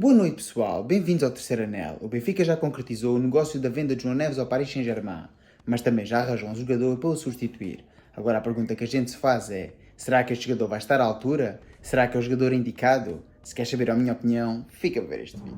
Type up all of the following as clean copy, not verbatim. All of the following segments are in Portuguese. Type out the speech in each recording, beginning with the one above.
Boa noite, pessoal. Bem-vindos ao terceiro anel. O Benfica já concretizou o negócio da venda de João Neves ao Paris Saint-Germain, mas também já arranjou um jogador para o substituir. Agora a pergunta que a gente se faz é: será que este jogador vai estar à altura? Será que é o jogador indicado? Se quer saber a minha opinião, fica a ver este vídeo.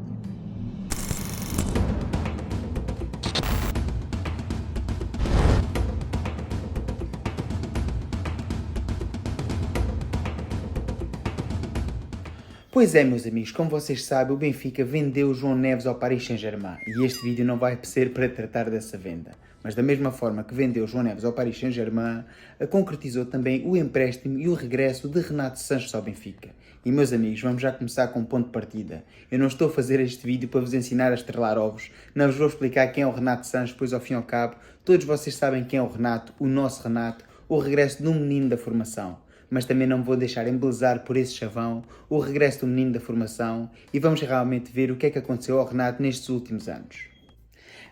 Pois é, meus amigos, como vocês sabem, o Benfica vendeu o João Neves ao Paris Saint-Germain e este vídeo não vai ser para tratar dessa venda. Mas da mesma forma que vendeu o João Neves ao Paris Saint-Germain, concretizou também o empréstimo e o regresso de Renato Sanches ao Benfica. E meus amigos, vamos já começar com um ponto de partida. Eu não estou a fazer este vídeo para vos ensinar a estrelar ovos, não vos vou explicar quem é o Renato Sanches, pois ao fim e ao cabo, todos vocês sabem quem é o Renato, o nosso Renato, o regresso de um menino da formação. Mas também não me vou deixar embelezar por esse chavão, o regresso do menino da formação, e vamos realmente ver o que é que aconteceu ao Renato nestes últimos anos.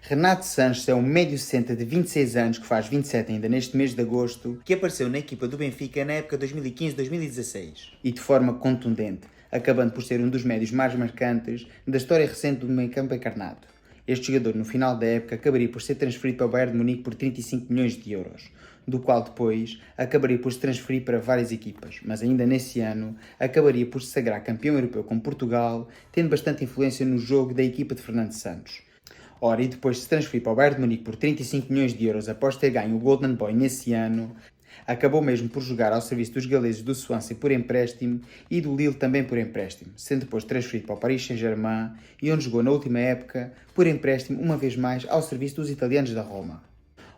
Renato Sanches é um médio-centro de 26 anos, que faz 27 ainda neste mês de agosto, que apareceu na equipa do Benfica na época 2015-2016, e de forma contundente, acabando por ser um dos médios mais marcantes da história recente do meio-campo encarnado. Este jogador, no final da época, acabaria por ser transferido para o Bayern de Munique por 35 milhões de euros, do qual depois acabaria por se transferir para várias equipas, mas ainda nesse ano acabaria por se sagrar campeão europeu com Portugal, tendo bastante influência no jogo da equipa de Fernando Santos. Ora, e depois de se transferir para o Bayern de Munique por 35 milhões de euros após ter ganho o Golden Boy nesse ano, acabou mesmo por jogar ao serviço dos galeses do Swansea por empréstimo e do Lille também por empréstimo, sendo depois transferido para o Paris Saint-Germain e onde jogou na última época por empréstimo uma vez mais ao serviço dos italianos da Roma.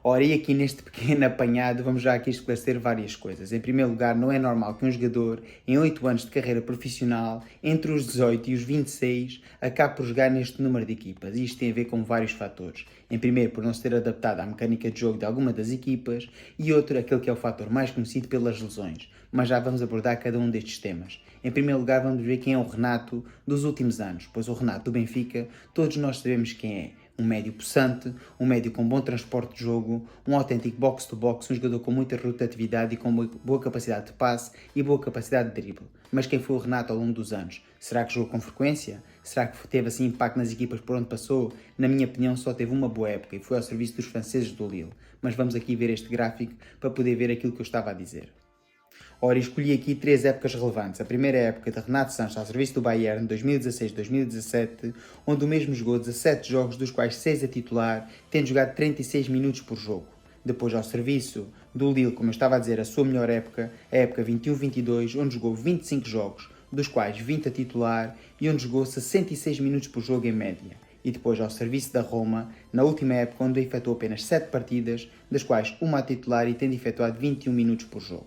Ora, e aqui neste pequeno apanhado vamos já aqui esclarecer várias coisas. Em primeiro lugar, não é normal que um jogador em 8 anos de carreira profissional, entre os 18 e os 26, acabe por jogar neste número de equipas. E isto tem a ver com vários fatores. Em primeiro, por não se ter adaptado à mecânica de jogo de alguma das equipas, e outro, aquele que é o fator mais conhecido, pelas lesões. Mas já vamos abordar cada um destes temas. Em primeiro lugar, vamos ver quem é o Renato dos últimos anos, pois o Renato do Benfica, todos nós sabemos quem é. Um médio possante, um médio com bom transporte de jogo, um autêntico box-to-box, um jogador com muita rotatividade e com boa capacidade de passe e boa capacidade de drible. Mas quem foi o Renato ao longo dos anos? Será que jogou com frequência? Será que teve assim impacto nas equipas por onde passou? Na minha opinião, só teve uma boa época e foi ao serviço dos franceses do Lille. Mas vamos aqui ver este gráfico para poder ver aquilo que eu estava a dizer. Ora, escolhi aqui 3 épocas relevantes. A primeira época de Renato Sanches ao serviço do Bayern, 2016-2017, onde o mesmo jogou 17 jogos, dos quais 6 a titular, tendo jogado 36 minutos por jogo. Depois ao serviço do Lille, como eu estava a dizer, a sua melhor época, a época 21-22, onde jogou 25 jogos, dos quais 20 a titular, e onde jogou 66 minutos por jogo em média. E depois ao serviço da Roma, na última época, onde efetuou apenas 7 partidas, das quais uma a titular e tendo efetuado 21 minutos por jogo.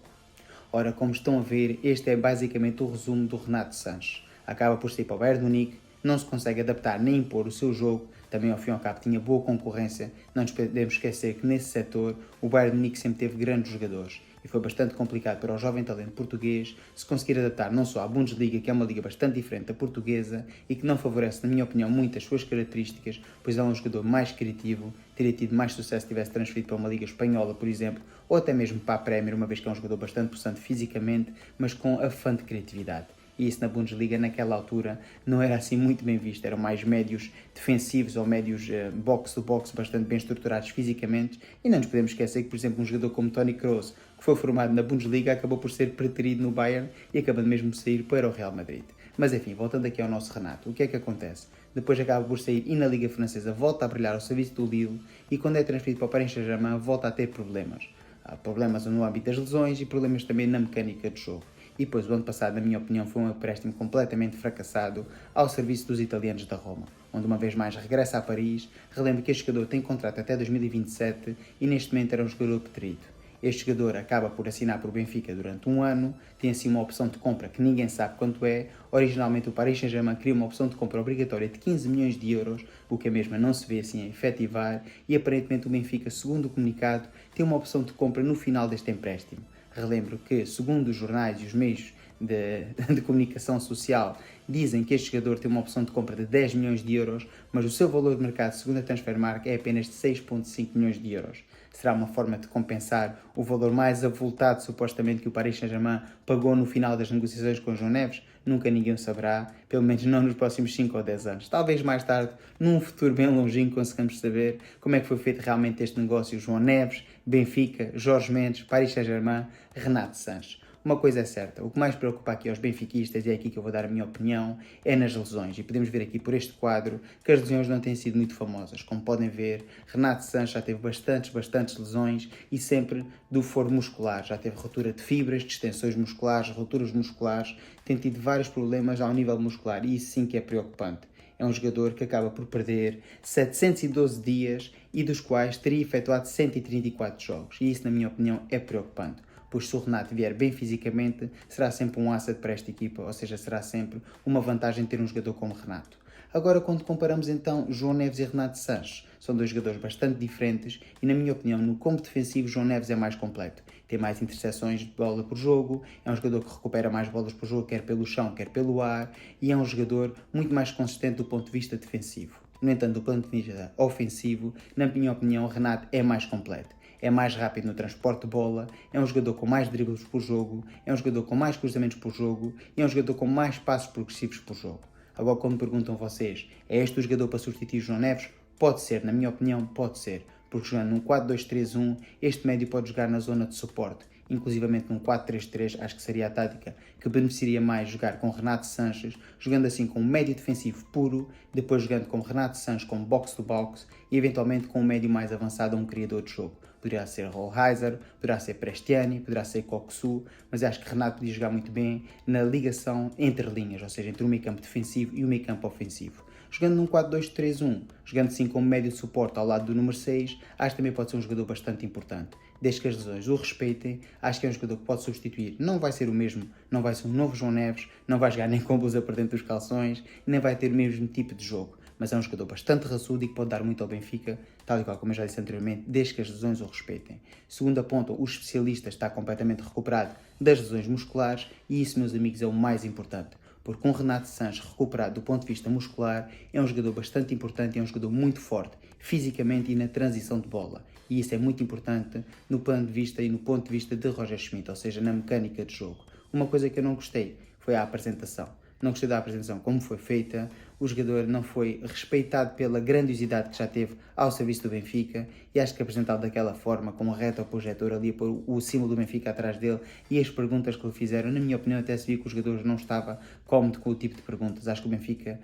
Ora, como estão a ver, este é basicamente o resumo do Renato Sanches. Acaba por sair para o Bayern de Munique, não se consegue adaptar nem impor o seu jogo, também ao fim e ao cabo tinha boa concorrência, não nos podemos esquecer que nesse setor o Bayern de Munique sempre teve grandes jogadores e foi bastante complicado para o jovem talento português se conseguir adaptar não só à Bundesliga, que é uma liga bastante diferente da portuguesa e que não favorece, na minha opinião, muito as suas características, pois é um jogador mais criativo, teria tido mais sucesso se tivesse transferido para uma liga espanhola, por exemplo, ou até mesmo para a Premier, uma vez que é um jogador bastante possante fisicamente, mas com afã de criatividade. E isso na Bundesliga, naquela altura, não era assim muito bem visto. Eram mais médios defensivos ou médios box-to-box, bastante bem estruturados fisicamente. E não nos podemos esquecer que, por exemplo, um jogador como Toni Kroos, que foi formado na Bundesliga, acabou por ser preterido no Bayern e acabando mesmo de sair para o Real Madrid. Mas enfim, voltando aqui ao nosso Renato, o que é que acontece? Depois acaba por sair e na Liga Francesa volta a brilhar ao serviço do Lille e quando é transferido para o Paris Saint-Germain volta a ter problemas. Há problemas no âmbito das lesões e problemas também na mecânica de jogo. E depois o ano passado, na minha opinião, foi um empréstimo completamente fracassado ao serviço dos italianos da Roma, onde uma vez mais regressa a Paris. Relembro que este jogador tem contrato até 2027 e neste momento era um jogador preterido. Este jogador acaba por assinar por Benfica durante um ano, tem assim uma opção de compra que ninguém sabe quanto é. Originalmente o Paris Saint-Germain queria uma opção de compra obrigatória de 15 milhões de euros, o que a mesma não se vê assim a efetivar, e aparentemente o Benfica, segundo o comunicado, tem uma opção de compra no final deste empréstimo. Relembro que, segundo os jornais e os meios de comunicação social, dizem que este jogador tem uma opção de compra de 10 milhões de euros, mas o seu valor de mercado, segundo a Transfermarkt, é apenas de 6,5 milhões de euros. Será uma forma de compensar o valor mais avultado, supostamente, que o Paris Saint-Germain pagou no final das negociações com o João Neves? Nunca ninguém o saberá, pelo menos não nos próximos 5 ou 10 anos. Talvez mais tarde, num futuro bem longínquo, consigamos saber como é que foi feito realmente este negócio. João Neves, Benfica, Jorge Mendes, Paris Saint-Germain, Renato Sanches. Uma coisa é certa, o que mais preocupa aqui aos benfiquistas, e é aqui que eu vou dar a minha opinião, é nas lesões. E podemos ver aqui por este quadro que as lesões não têm sido muito famosas. Como podem ver, Renato Sanches já teve bastantes lesões e sempre do foro muscular. Já teve ruptura de fibras, distensões musculares, rupturas musculares, tem tido vários problemas ao nível muscular e isso sim que é preocupante. É um jogador que acaba por perder 712 dias e dos quais teria efetuado 134 jogos. E isso, na minha opinião, é preocupante. Pois se o Renato vier bem fisicamente, será sempre um asset para esta equipa, ou seja, será sempre uma vantagem ter um jogador como Renato. Agora, quando comparamos então João Neves e Renato Sanches, são dois jogadores bastante diferentes e, na minha opinião, no campo defensivo, João Neves é mais completo. Tem mais interseções de bola por jogo, é um jogador que recupera mais bolas por jogo, quer pelo chão, quer pelo ar, e é um jogador muito mais consistente do ponto de vista defensivo. No entanto, do ponto de vista ofensivo, na minha opinião, o Renato é mais completo. É mais rápido no transporte de bola, é um jogador com mais dribles por jogo, é um jogador com mais cruzamentos por jogo e é um jogador com mais passos progressivos por jogo. Agora, quando me perguntam vocês, é este o jogador para substituir João Neves? Pode ser, na minha opinião, pode ser. Porque jogando num 4-2-3-1, este médio pode jogar na zona de suporte. Inclusivamente num 4-3-3, acho que seria a tática que beneficiaria mais jogar com Renato Sanches, jogando assim com um médio defensivo puro, depois jogando com Renato Sanches como box-to-box e eventualmente com um médio mais avançado, um criador de jogo. Poderá ser Rollheiser, poderá ser Prestiani, poderá ser Coxu, mas acho que Renato podia jogar muito bem na ligação entre linhas, ou seja, entre o meio campo defensivo e o meio campo ofensivo. Jogando num 4-2-3-1, jogando assim como médio de suporte ao lado do número 6, acho que também pode ser um jogador bastante importante. Desde que as lesões o respeitem, acho que é um jogador que pode substituir. Não vai ser o mesmo, não vai ser um novo João Neves, não vai jogar nem com a blusa por dentro dos calções, nem vai ter o mesmo tipo de jogo. Mas é um jogador bastante raçudo e que pode dar muito ao Benfica, tal e qual como eu já disse anteriormente, desde que as lesões o respeitem. Segundo ponto, o especialista está completamente recuperado das lesões musculares e isso, meus amigos, é o mais importante. Porque com Renato Sanches recuperado do ponto de vista muscular, é um jogador bastante importante e é um jogador muito forte, fisicamente e na transição de bola. E isso é muito importante no plano de vista e no ponto de vista de Roger Schmidt, ou seja, na mecânica de jogo. Uma coisa que eu não gostei foi a apresentação. Não gostei da apresentação como foi feita, o jogador não foi respeitado pela grandiosidade que já teve ao serviço do Benfica e acho que apresentado daquela forma, com um retroprojetor ali a pôr o símbolo do Benfica atrás dele e as perguntas que lhe fizeram, na minha opinião até se viu que o jogador não estava cómodo com o tipo de perguntas. Acho que o Benfica,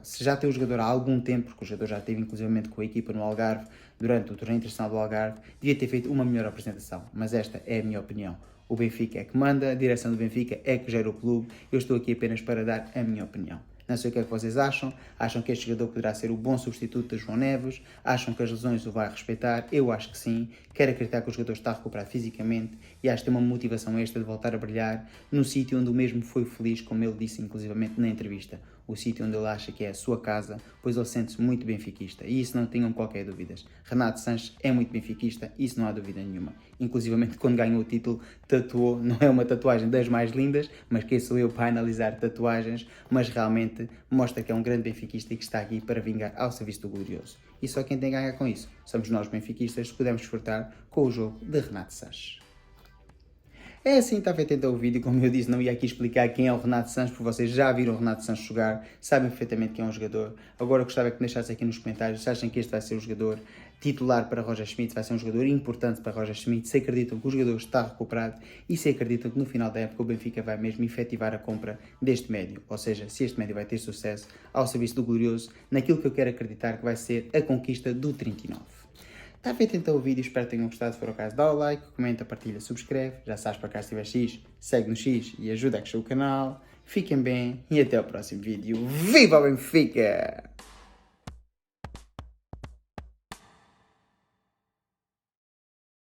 se já tem o jogador há algum tempo, porque o jogador já esteve inclusivamente com a equipa no Algarve, durante o torneio internacional do Algarve, devia ter feito uma melhor apresentação, mas esta é a minha opinião. O Benfica é que manda, a direção do Benfica é que gera o clube. Eu estou aqui apenas para dar a minha opinião. Não sei o que é que vocês acham. Acham que este jogador poderá ser o bom substituto de João Neves? Acham que as lesões o vai respeitar? Eu acho que sim. Quero acreditar que o jogador está recuperado fisicamente e acho que tem uma motivação extra de voltar a brilhar no sítio onde o mesmo foi feliz, como ele disse inclusivamente na entrevista. O sítio onde ele acha que é a sua casa, pois ele sente-se muito benfiquista. E isso não tenham qualquer dúvidas. Renato Sanches é muito benfiquista, isso não há dúvida nenhuma. Inclusivamente quando ganhou o título, tatuou, não é uma tatuagem das mais lindas, mas quem sou eu para analisar tatuagens, mas realmente mostra que é um grande benfiquista e que está aqui para vingar ao serviço do glorioso. E só quem tem a ganhar com isso somos nós benfiquistas, podemos desfrutar com o jogo de Renato Sanches. É assim, está feito então o vídeo, como eu disse, não ia aqui explicar quem é o Renato Sanches, porque vocês já viram o Renato Sanches jogar, sabem perfeitamente quem é um jogador. Agora eu gostava que me deixassem aqui nos comentários se acham que este vai ser o jogador titular para Roger Schmidt, vai ser um jogador importante para Roger Schmidt, se acreditam que o jogador está recuperado e se acreditam que no final da época o Benfica vai mesmo efetivar a compra deste médio, ou seja, se este médio vai ter sucesso ao serviço do glorioso, naquilo que eu quero acreditar que vai ser a conquista do 39. Está feito então o vídeo, espero que tenham gostado. Se for o caso, dá o like, comenta, partilha, subscreve. Já sabes, para cá se tiver X, segue no X e ajuda a crescer o canal. Fiquem bem e até o próximo vídeo. Viva o Benfica!